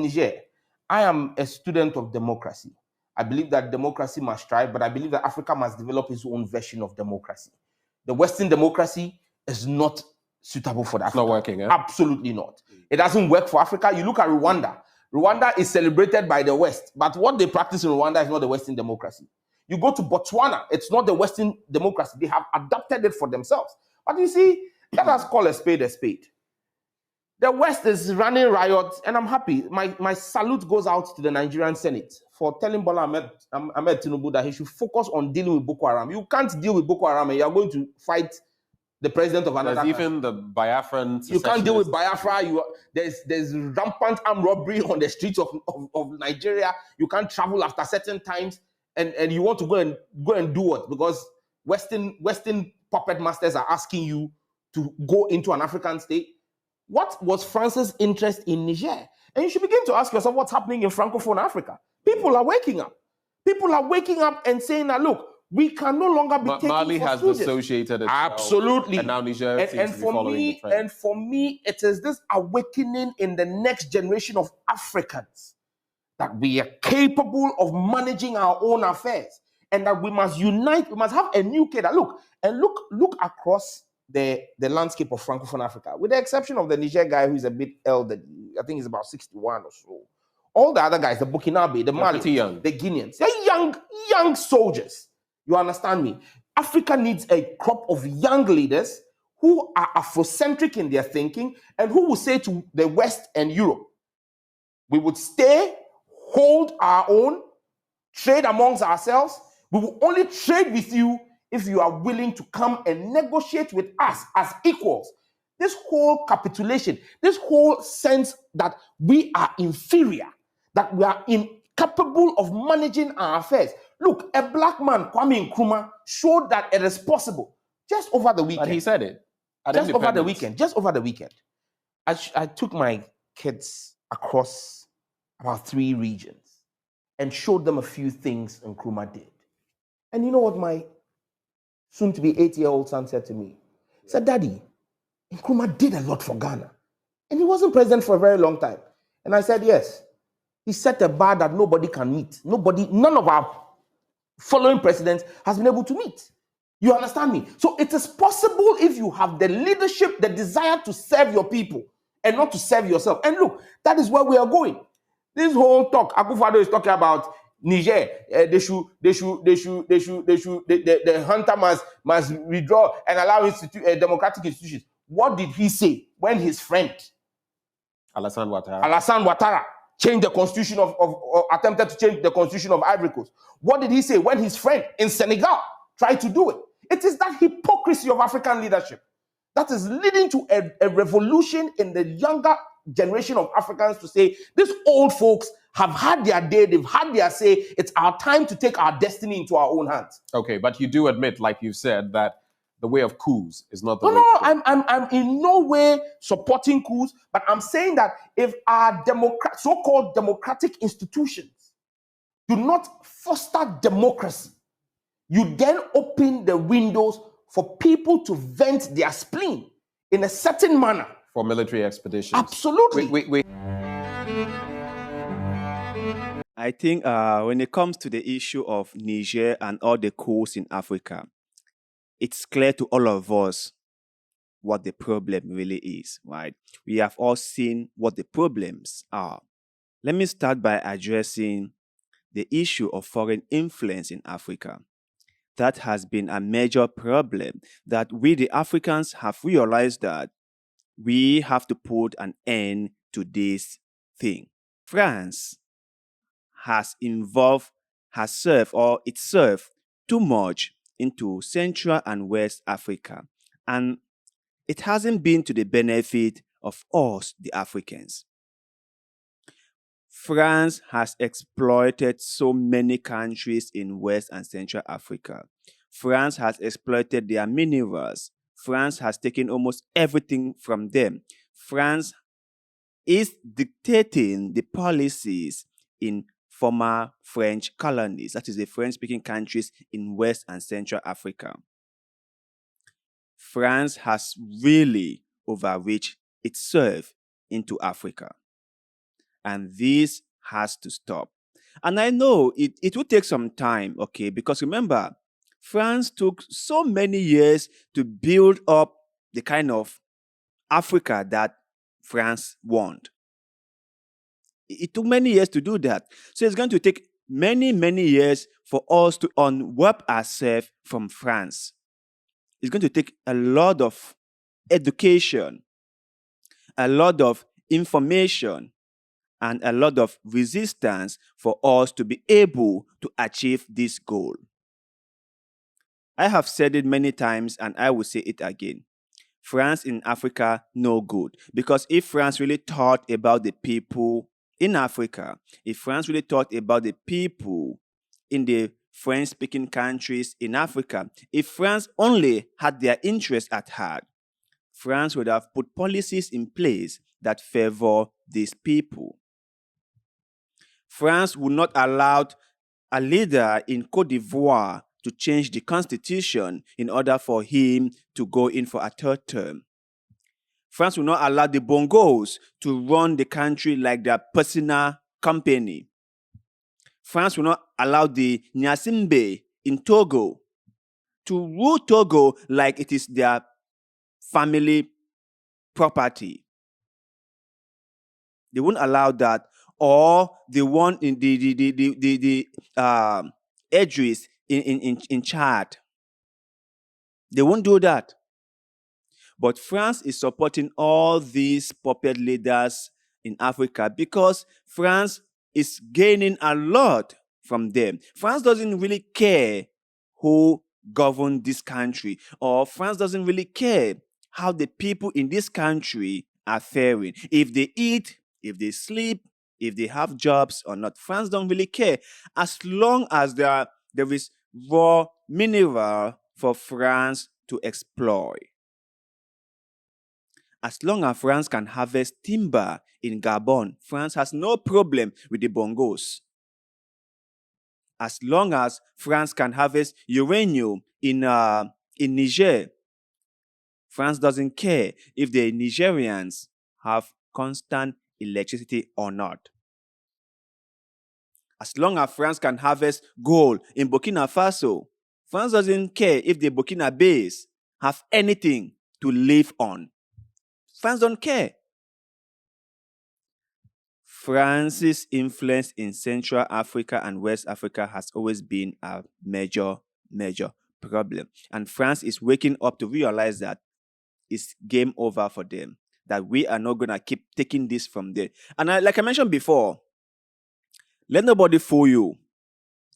Niger, I am a student of democracy. I believe that democracy must strive, but I believe that Africa must develop its own version of democracy. The Western democracy is not suitable for Africa. It's not working, eh? Absolutely not. It doesn't work for Africa. You look at Rwanda. Rwanda is celebrated by the West, but what they practice in Rwanda is not the Western democracy. You go to Botswana, it's not the Western democracy. They have adapted it for themselves. But you see, let us call a spade a spade. The West is running riots, and I'm happy. My salute goes out to the Nigerian Senate for telling Bola Ahmed Tinubu that he should focus on dealing with Boko Haram. You can't deal with Boko Haram and you are going to fight the president of another country. Even the Biafran. You can't deal with Biafra. There's rampant armed robbery on the streets of Nigeria. You can't travel after certain times, and you want to go and do what? Because Western puppet masters are asking you to go into an African state. What was France's interest in Niger? And you should begin to ask yourself what's happening in Francophone Africa. People are waking up. People are waking up and saying that, look, we can no longer be taken Mali for has stooges. dissociated itself. Absolutely. And now Niger seems to be following the trend. And for me, it is this awakening in the next generation of Africans that we are capable of managing our own affairs and that we must unite. We must have a new kid. Look across the landscape of Francophone Africa, with the exception of the Niger guy who is a bit elderly. I think he's about 61 or so. All the other guys, the Burkinabe, the Mali, the Guineans, they're young soldiers. You understand me? Africa needs a crop of young leaders who are Afrocentric in their thinking and who will say to the West and Europe, we would stay, hold our own, trade amongst ourselves. We will only trade with you if you are willing to come and negotiate with us as equals. This whole capitulation, this whole sense that we are inferior, that we are incapable of managing our affairs. Look, a black man, Kwame Nkrumah, showed that it is possible just over the weekend. But he said it. Just over the weekend. I took my kids across about 3 regions and showed them a few things Nkrumah did. And you know what my soon-to-be 8-year-old son said to me? He said, Daddy, Nkrumah did a lot for Ghana. And he wasn't president for a very long time. And I said, yes. He set a bar that nobody can meet. None of our following presidents has been able to meet. You understand me? So it is possible if you have the leadership, the desire to serve your people and not to serve yourself. And look, that is where we are going. This whole talk, Akufo-Addo is talking about Niger, the Junta must withdraw and allow democratic institutions. What did he say when his friend Alassane Ouattara changed the constitution attempted to change the constitution of Ivory Coast? What did he say when his friend in Senegal tried to do it? It is that hypocrisy of African leadership that is leading to a revolution in the younger generation of Africans to say, these old folks have had their day, they've had their say, it's our time to take our destiny into our own hands. Okay, but you do admit, like you said, that the way of coups is not the way. No, I'm in no way supporting coups, but I'm saying that if our so-called democratic institutions do not foster democracy, you then open the windows for people to vent their spleen in a certain manner. For military expeditions. Absolutely. Wait. I think when it comes to the issue of Niger and all the coups in Africa, it's clear to all of us what the problem really is, right? We have all seen what the problems are. Let me start by addressing the issue of foreign influence in Africa. That has been a major problem that we, the Africans, have realized that we have to put an end to this thing. France has served too much into Central and West Africa, and it hasn't been to the benefit of us, the Africans. France has exploited so many countries in West and Central Africa. France has exploited their minerals. France has taken almost everything from them. France is dictating the policies in former French colonies, that is the French-speaking countries in West and Central Africa. France has really overreached itself into Africa. And this has to stop. And I know it will take some time, okay? Because remember, France took so many years to build up the kind of Africa that France want. It took many years to do that. So it's going to take many, many years for us to unwrap ourselves from France. It's going to take a lot of education, a lot of information, and a lot of resistance for us to be able to achieve this goal. I have said it many times and I will say it again. France in Africa, no good. Because if France really thought about the people in Africa, if France really thought about the people in the French-speaking countries in Africa, if France only had their interests at heart, France would have put policies in place that favor these people. France would not allow a leader in Côte d'Ivoire to change the constitution in order for him to go in for a third term. France will not allow the Bongos to run the country like their personal company. France will not allow the Nyasimbe in Togo to rule Togo like it is their family property. They won't allow that. Or the one in the Edris in Chad. They won't do that. But France is supporting all these puppet leaders in Africa because France is gaining a lot from them. France doesn't really care who governs this country, or France doesn't really care how the people in this country are faring. If they eat, if they sleep, if they have jobs or not, France don't really care. As long as there is raw mineral for France to exploit. As long as France can harvest timber in Gabon, France has no problem with the Bongos. As long as France can harvest uranium in Niger, France doesn't care if the Nigerians have constant electricity or not. As long as France can harvest gold in Burkina Faso, France doesn't care if the Burkinabés have anything to live on. France don't care. France's influence in Central Africa and West Africa has always been a major problem. And France is waking up to realize that it's game over for them, that we are not going to keep taking this from there. And like I mentioned before, let nobody fool you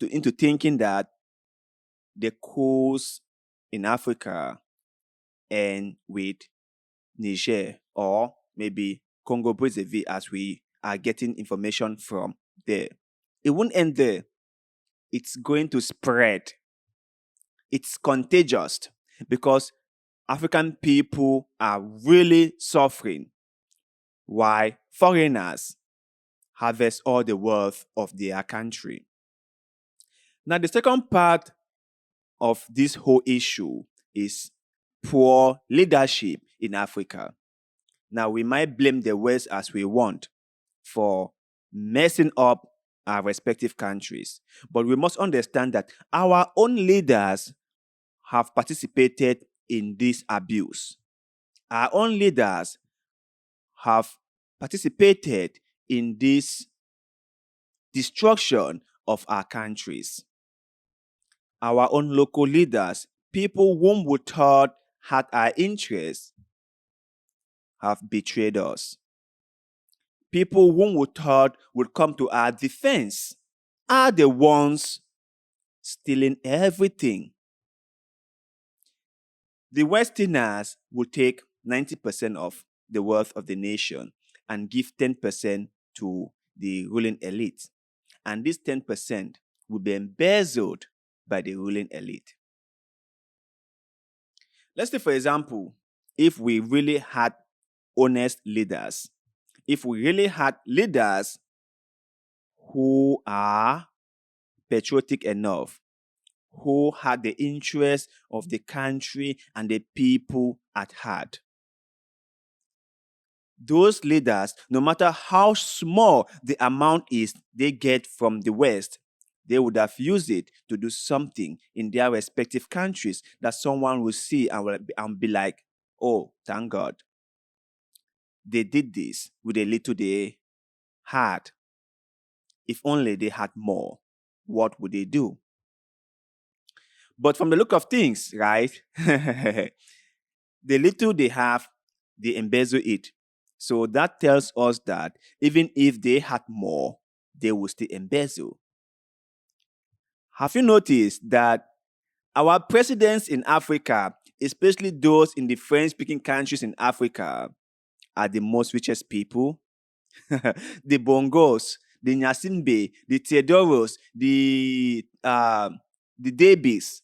into thinking that the coups in Africa end with Niger or maybe Congo-Brazzaville as we are getting information from there. It won't end there. It's going to spread. It's contagious because African people are really suffering while foreigners harvest all the wealth of their country. Now, the second part of this whole issue is poor leadership in Africa. Now, we might blame the West as we want for messing up our respective countries, but we must understand that our own leaders have participated in this abuse. Our own leaders have participated in this destruction of our countries. Our own local leaders, people whom we thought had our interests, have betrayed us. People whom we thought would come to our defense are the ones stealing everything. The Westerners will take 90% of the wealth of the nation and give 10% to the ruling elite. And this 10% will be embezzled by the ruling elite. Let's say, for example, if we really had honest leaders, if we really had leaders who are patriotic enough, who had the interest of the country and the people at heart, those leaders, no matter how small the amount is they get from the West, they would have used it to do something in their respective countries that someone will see and be like, oh, thank God. They did this with a little they had. If only they had more, what would they do? But from the look of things, right, the little they have, they embezzle it. So that tells us that even if they had more, they will still embezzle. Have you noticed that our presidents in Africa, especially those in the French-speaking countries in Africa, are the most richest people? The Bongos, the Nyasimbe, the Theodoros, the Davies,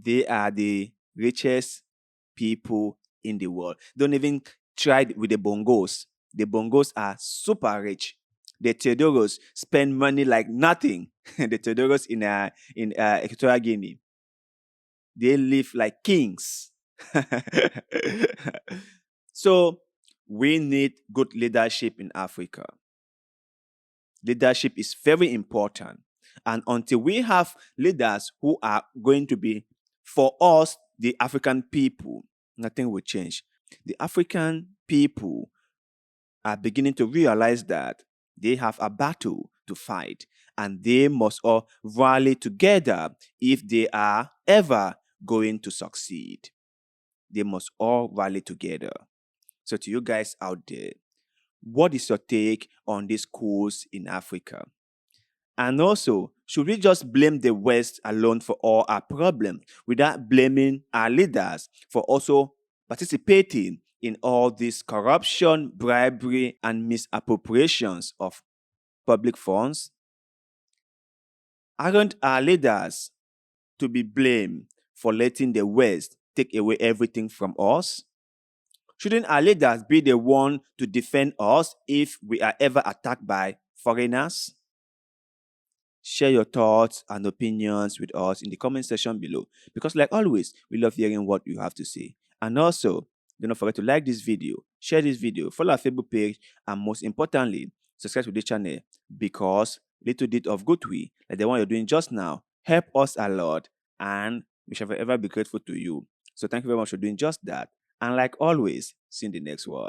they are the richest people in the world. Don't even try with the Bongos. The Bongos are super rich. The Theodoros spend money like nothing. The Theodoros in Equatorial Guinea, they live like kings. So we need good leadership in Africa. Leadership is very important. And until we have leaders who are going to be for us, the African people, nothing will change. The African people are beginning to realize that they have a battle to fight and they must all rally together if they are ever going to succeed. They must all rally together. So to you guys out there, what is your take on these coups in Africa? And also, should we just blame the West alone for all our problems without blaming our leaders for also participating in all this corruption, bribery, and misappropriations of public funds? Aren't our leaders to be blamed for letting the West take away everything from us? Shouldn't our leaders be the one to defend us if we are ever attacked by foreigners? Share your thoughts and opinions with us in the comment section below, because like always, we love hearing what you have to say. And also, do not forget to like this video, share this video, follow our Facebook page, and most importantly, subscribe to the channel, because little bit of good way, like the one you're doing just now, help us a lot, and we shall forever be grateful to you. So thank you very much for doing just that. And like always, see you in the next one.